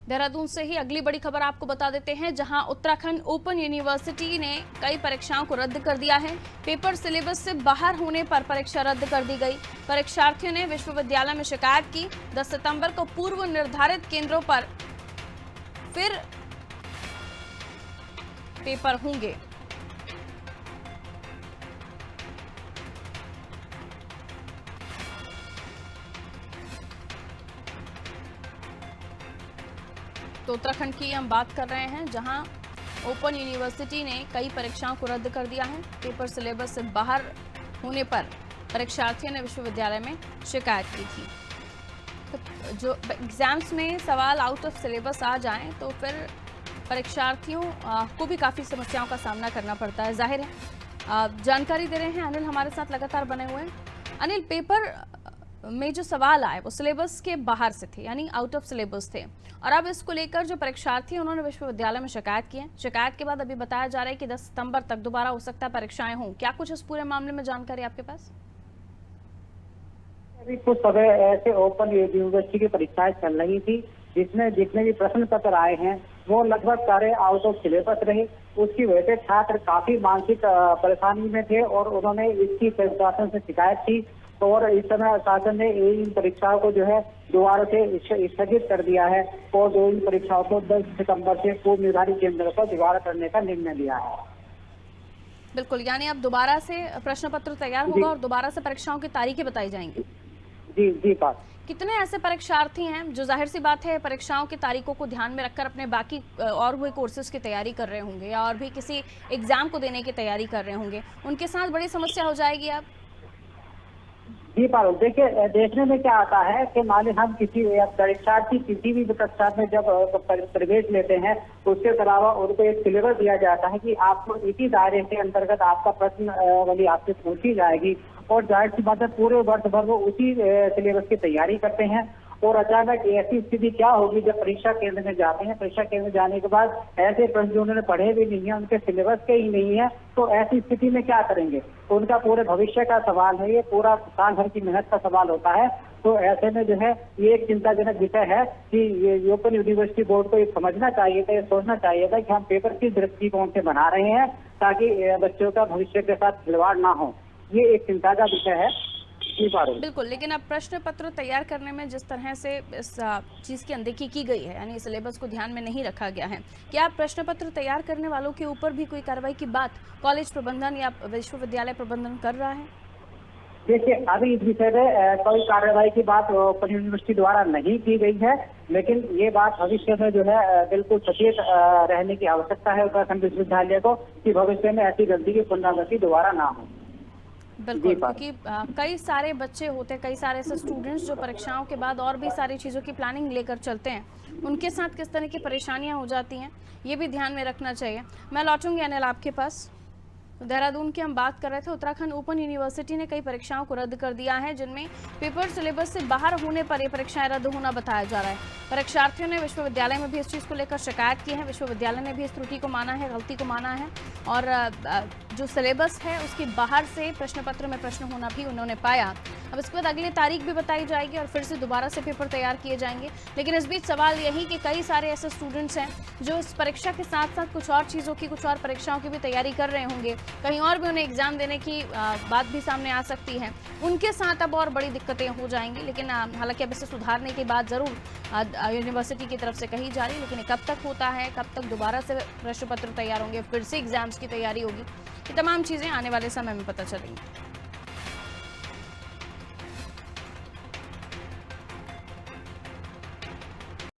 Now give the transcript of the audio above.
देहरादून से ही अगली बड़ी खबर आपको बता देते हैं, जहां उत्तराखंड ओपन यूनिवर्सिटी ने कई परीक्षाओं को रद्द कर दिया है। पेपर सिलेबस से बाहर होने पर परीक्षा रद्द कर दी गई। परीक्षार्थियों ने विश्वविद्यालय में शिकायत की। 10 सितंबर को पूर्व निर्धारित केंद्रों पर फिर पेपर होंगे। तो उत्तराखंड की हम बात कर रहे हैं, जहां ओपन यूनिवर्सिटी ने कई परीक्षाओं को रद्द कर दिया है। पेपर सिलेबस से बाहर होने पर परीक्षार्थियों ने विश्वविद्यालय में शिकायत की थी। तो जो एग्जाम्स में सवाल आउट ऑफ सिलेबस आ जाएं तो फिर परीक्षार्थियों को भी काफ़ी समस्याओं का सामना करना पड़ता है, जाहिर है। जानकारी दे रहे हैं अनिल, हमारे साथ लगातार बने हुए हैं। अनिल, पेपर में जो सवाल आए वो सिलेबस के बाहर से थे, यानी आउट ऑफ सिलेबस थे, और अब इसको लेकर जो परीक्षार्थी उन्होंने विश्वविद्यालय में शिकायत की है। शिकायत के बाद अभी बताया जा रहा है कि 10 सितंबर तक दोबारा हो सकता है परीक्षाएं हों। क्या कुछ इस पूरे मामले में जानकारी आपके पास? अभी कुछ समय ऐसे ओपन यूनिवर्सिटी की परीक्षाएं चल रही थी, जिसमें जितने भी प्रश्न पत्र आए हैं वो लगभग सारे आउट ऑफ सिलेबस रहे। उसकी वजह से छात्र काफी मानसिक परेशानी में थे और उन्होंने इसकी प्रशासन से शिकायत की। और इस समय शासन ने इन परीक्षाओं को जो है दोबारा से स्थगित कर दिया है और जो इन परीक्षाओं को 10 सितंबर से पूर्व निर्धारित केंद्र पर दोबारा करने का निर्णय लिया है। बिल्कुल, यानी अब दोबारा से प्रश्न पत्र तैयार होगा और दोबारा से परीक्षाओं की तारीखें बताई जाएंगी। जी जी बात। कितने ऐसे परीक्षार्थी हैं जो जाहिर सी बात है परीक्षाओं की तारीखों को ध्यान में रखकर अपने बाकी और हुए कोर्सेज की तैयारी कर रहे होंगे या और भी किसी एग्जाम को देने की तैयारी कर रहे होंगे, उनके साथ बड़ी समस्या हो जाएगी अब? जी पारुल, देखिए देखने में क्या आता है कि मान लीजिए हम किसी परीक्षार्थी किसी भी कक्षा में जब प्रवेश लेते हैं तो उसके अलावा उनको एक सिलेबस दिया जाता है कि आपको इसी दायरे के अंतर्गत आपका प्रश्न वाली आपसे पूछी जाएगी और जाहिर सी बात है पूरे वर्ष भर वो उसी सिलेबस की तैयारी करते हैं। और अचानक ऐसी स्थिति क्या होगी जब परीक्षा केंद्र में जाते हैं, परीक्षा केंद्र में जाने के बाद ऐसे प्रश्न जो उन्होंने पढ़े भी नहीं है, उनके सिलेबस के ही नहीं है, तो ऐसी स्थिति में क्या करेंगे? तो उनका पूरे भविष्य का सवाल है, ये पूरा साल भर की मेहनत का सवाल होता है। तो ऐसे में जो है ये एक चिंताजनक विषय है कि ये ओपन यूनिवर्सिटी बोर्ड को ये समझना चाहिए था, ये सोचना चाहिए था कि हम पेपर किस दृष्टिकोण से बना रहे हैं ताकि बच्चों का भविष्य के साथ खिलवाड़ ना हो। ये एक चिंता का विषय है। बिल्कुल, लेकिन अब प्रश्न पत्र तैयार करने में जिस तरह से इस चीज़ की अनदेखी की गई है, यानी सिलेबस को ध्यान में नहीं रखा गया है, क्या प्रश्न पत्र तैयार करने वालों के ऊपर भी कोई कार्रवाई की बात कॉलेज प्रबंधन या विश्वविद्यालय प्रबंधन कर रहा है? देखिए, अभी इस विषय में कोई कार्रवाई की बात ओपन यूनिवर्सिटी द्वारा नहीं की गई है, लेकिन ये बात भविष्य में जो है बिल्कुल सचेत रहने की आवश्यकता है उत्तराखंड विश्वविद्यालय को कि भविष्य में ऐसी गलती की पुनरावृत्ति दोबारा ना हो। बिल्कुल, क्योंकि कई सारे बच्चे होते हैं, कई सारे ऐसे स्टूडेंट्स जो परीक्षाओं के बाद और भी सारी चीज़ों की प्लानिंग लेकर चलते हैं, उनके साथ किस तरह की परेशानियां हो जाती हैं, ये भी ध्यान में रखना चाहिए। मैं लौटूंगी अनिल आपके पास। देहरादून की हम बात कर रहे थे। उत्तराखंड ओपन यूनिवर्सिटी ने कई परीक्षाओं को रद्द कर दिया है, जिनमें पेपर सिलेबस से बाहर होने पर ये परीक्षाएं रद्द होना बताया जा रहा है। परीक्षार्थियों ने विश्वविद्यालय में भी इस चीज़ को लेकर शिकायत की है। विश्वविद्यालय ने भी इस त्रुटि को माना है, गलती को माना है, और जो सिलेबस है उसके बाहर से प्रश्न पत्र में प्रश्न होना भी उन्होंने पाया। अब इसके बाद अगली तारीख भी बताई जाएगी और फिर से दोबारा से पेपर तैयार किए जाएंगे। लेकिन इस बीच सवाल यही कि कई सारे ऐसे स्टूडेंट्स हैं जो इस परीक्षा के साथ साथ कुछ और चीज़ों की, कुछ और परीक्षाओं की भी तैयारी कर रहे होंगे, कहीं और भी उन्हें एग्जाम देने की बात भी सामने आ सकती है। उनके साथ अब और बड़ी दिक्कतें हो जाएंगी। लेकिन हालांकि अब इसे सुधारने की बात जरूर यूनिवर्सिटी की तरफ से कही जा रही है, लेकिन कब तक होता है, कब तक दोबारा से प्रश्न पत्र तैयार होंगे, फिर से एग्जाम्स की तैयारी होगी, ये तमाम चीज़ें आने वाले समय में पता चलेंगी।